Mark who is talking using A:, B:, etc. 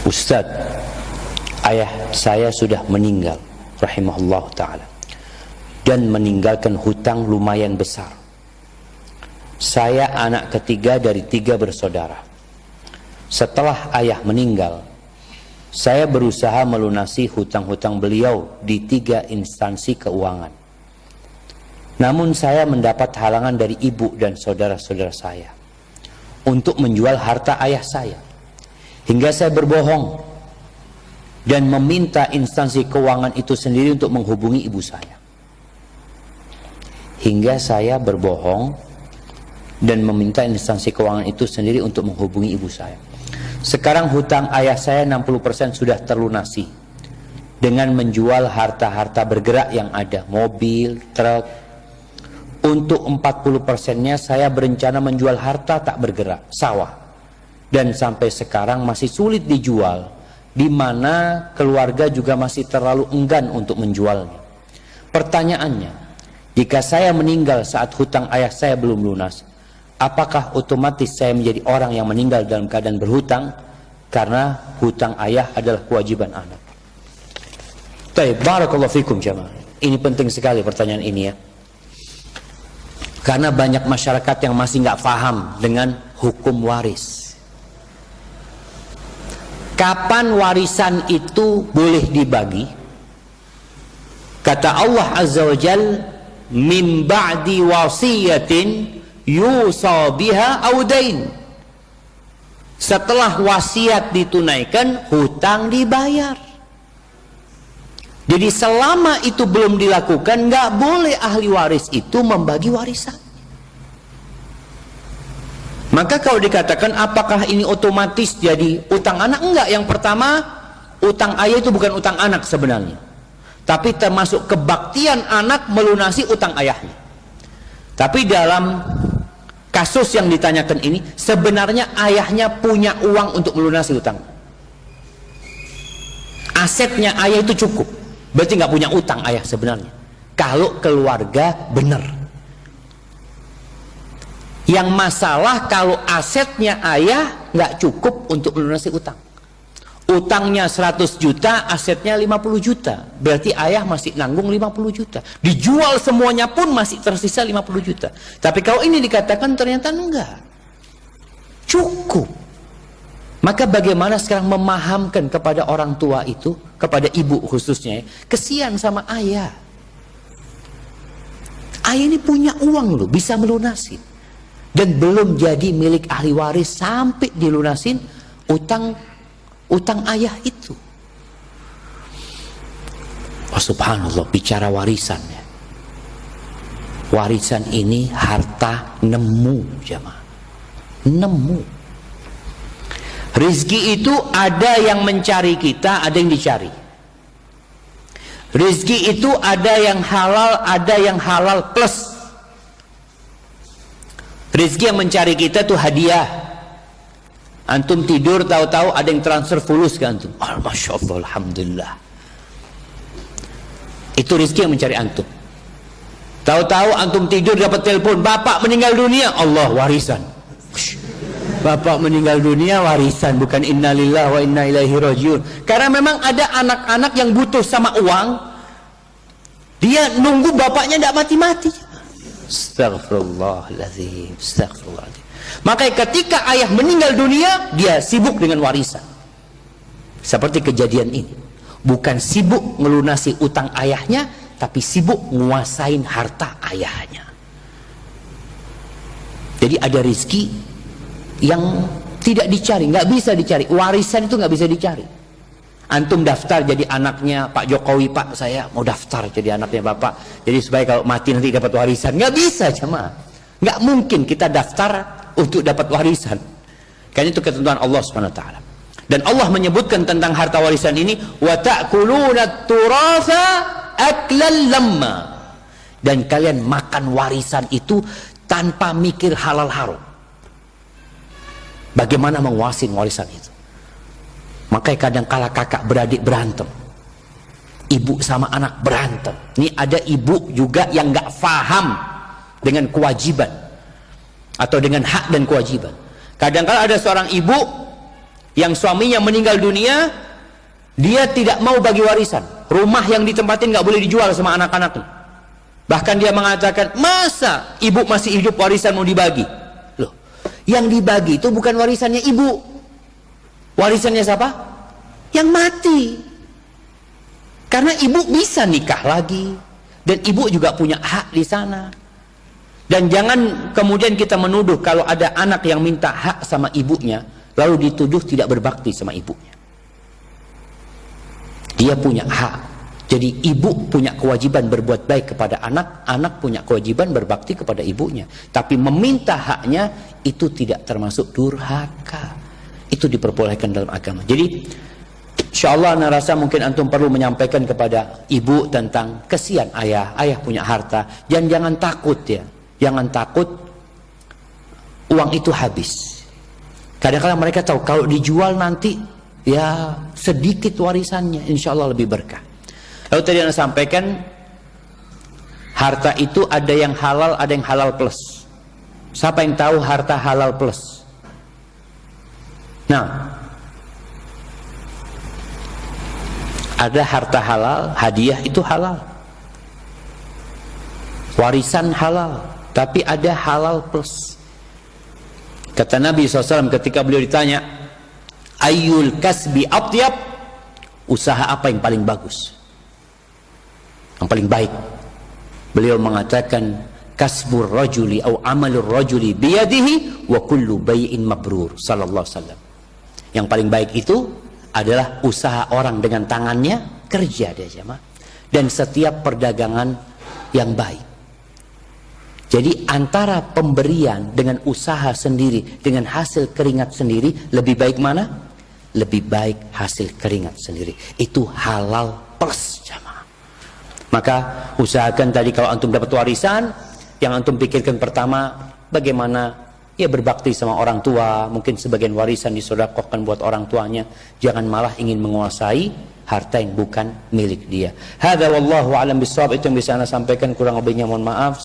A: Ustaz, ayah saya sudah meninggal rahimahullah ta'ala dan meninggalkan hutang lumayan besar. Saya anak ketiga dari 3 bersaudara. Setelah ayah meninggal, saya berusaha melunasi hutang-hutang beliau di 3 instansi keuangan. Namun saya mendapat halangan dari ibu dan saudara-saudara saya untuk menjual harta ayah saya. Hingga saya berbohong dan meminta instansi keuangan itu sendiri untuk menghubungi ibu saya. Hingga saya berbohong dan meminta instansi keuangan itu sendiri untuk menghubungi ibu saya. Sekarang hutang ayah saya 60% sudah terlunasi dengan menjual harta-harta bergerak yang ada, mobil, truk. Untuk 40%-nya saya berencana menjual harta tak bergerak, sawah. Dan sampai sekarang masih sulit dijual, di mana keluarga juga masih terlalu enggan untuk menjualnya. Pertanyaannya, jika saya meninggal saat hutang ayah saya belum lunas, apakah otomatis saya menjadi orang yang meninggal dalam keadaan berhutang? Karena hutang ayah adalah kewajiban anak. Baik, barakallahu fikum jamaah. Ini penting sekali pertanyaan ini ya. Karena banyak masyarakat yang masih nggak paham dengan hukum waris. Kapan warisan itu boleh dibagi? Kata Allah Azza wa Jal, min ba'di wasiyatin yusa biha audain. Setelah wasiat ditunaikan, hutang dibayar. Jadi selama itu belum dilakukan, nggak boleh ahli waris itu membagi warisan. Maka kalau dikatakan apakah ini otomatis jadi utang anak? Enggak. Yang pertama, utang ayah itu bukan utang anak sebenarnya, tapi termasuk kebaktian anak melunasi utang ayahnya. Tapi dalam kasus yang ditanyakan ini, sebenarnya ayahnya punya uang untuk melunasi utang. Asetnya ayah itu cukup, berarti nggak punya utang ayah sebenarnya. Kalau keluarga benar. Yang masalah kalau asetnya ayah nggak cukup untuk melunasi utang. Utangnya 100 juta, asetnya 50 juta. Berarti ayah masih nanggung 50 juta. Dijual semuanya pun masih tersisa 50 juta. Tapi kalau ini dikatakan ternyata enggak. Cukup. Maka bagaimana sekarang memahamkan kepada orang tua itu, kepada ibu khususnya, kesian sama ayah. Ayah ini punya uang loh, bisa melunasi. Dan belum jadi milik ahli waris sampai dilunasin utang ayah itu. Oh, subhanallah, bicara warisan ya. Warisan ini harta nemu jemaah. Nemu. Rizki itu ada yang mencari kita, ada yang dicari. Rizki itu ada yang halal plus. Rizki yang mencari kita tuh hadiah. Antum tidur tahu-tahu ada yang transfer fulus ke antum. Masya Allah, alhamdulillah. Itu rizki yang mencari antum. Tahu-tahu antum tidur dapat telepon, bapak meninggal dunia. Allah, warisan. Bapak meninggal dunia, warisan. Bukan innalillahi wa inna ilaihi rajiun. Karena memang ada anak-anak yang butuh sama uang, dia nunggu bapaknya tidak mati-mati. Astagfirullahaladzim, astagfirullahaladzim. Maka ketika ayah meninggal dunia, dia sibuk dengan warisan. Seperti kejadian ini. Bukan sibuk melunasi utang ayahnya, tapi sibuk nguasain harta ayahnya. Jadi ada rezeki yang tidak dicari, nggak bisa dicari. Warisan itu nggak bisa dicari. Antum daftar jadi anaknya Pak Jokowi, Pak saya mau daftar jadi anaknya Bapak, jadi supaya kalau mati nanti dapat warisan. Nggak bisa jemaah, nggak mungkin kita daftar untuk dapat warisan, karena itu ketentuan Allah Subhanahu Wa Taala. Dan Allah menyebutkan tentang harta warisan ini, wa ta'kuluna turatha aklan lamma, dan kalian makan warisan itu tanpa mikir halal haram. Bagaimana menguasai warisan itu? Makanya kadang kala kakak beradik berantem, ibu sama anak berantem. Ini ada ibu juga yang nggak paham dengan kewajiban atau dengan hak dan kewajiban. Kadang kala ada seorang ibu Yang suaminya meninggal dunia, dia tidak mau bagi warisan. Rumah yang ditempatin nggak boleh dijual sama anak-anaknya. Bahkan dia mengatakan, masa ibu masih hidup warisan mau dibagi? Loh, yang dibagi itu bukan warisannya ibu. Warisannya siapa? Yang mati. Karena ibu bisa nikah lagi. Dan ibu juga punya hak di sana. Dan jangan kemudian kita menuduh kalau ada anak yang minta hak sama ibunya, lalu dituduh tidak berbakti sama ibunya. Dia punya hak. Jadi ibu punya kewajiban berbuat baik kepada anak, anak punya kewajiban berbakti kepada ibunya. Tapi meminta haknya itu tidak termasuk durhaka. Itu diperbolehkan dalam agama. Jadi insyaallah ana rasa mungkin antum perlu menyampaikan kepada ibu tentang kesian ayah punya harta. Dan jangan takut ya. Jangan takut uang itu habis. Kadang-kadang mereka tahu kalau dijual nanti ya sedikit warisannya, insyaallah lebih berkah. Lalu tadi Anda sampaikan, harta itu ada yang halal plus. Siapa yang tahu harta halal plus? Nah, ada harta halal, hadiah itu halal. Warisan halal, tapi ada halal plus. Kata Nabi SAW ketika beliau ditanya, Ayyul kasbi atyab, usaha apa yang paling bagus? Yang paling baik? Beliau mengatakan, kasbur rajuli au amalur rajuli biyadihi wa kullu bai'in mabrur. Sallallahu alaihi wasallam. Yang paling baik itu adalah usaha orang dengan tangannya, kerja dia jemaah, dan setiap perdagangan yang baik. Jadi antara pemberian dengan usaha sendiri, dengan hasil keringat sendiri, lebih baik mana? Lebih baik hasil keringat sendiri. Itu halal plus jemaah. Maka usahakan tadi kalau antum dapat warisan, yang antum pikirkan pertama bagaimana ya berbakti sama orang tua. Mungkin sebagian warisan disedekahkan buat orang tuanya. Jangan malah ingin menguasai harta yang bukan milik dia. Hadza wallahu a'lam bishawab. Itu yang bisa Anda sampaikan, kurang lebihnya mohon maaf.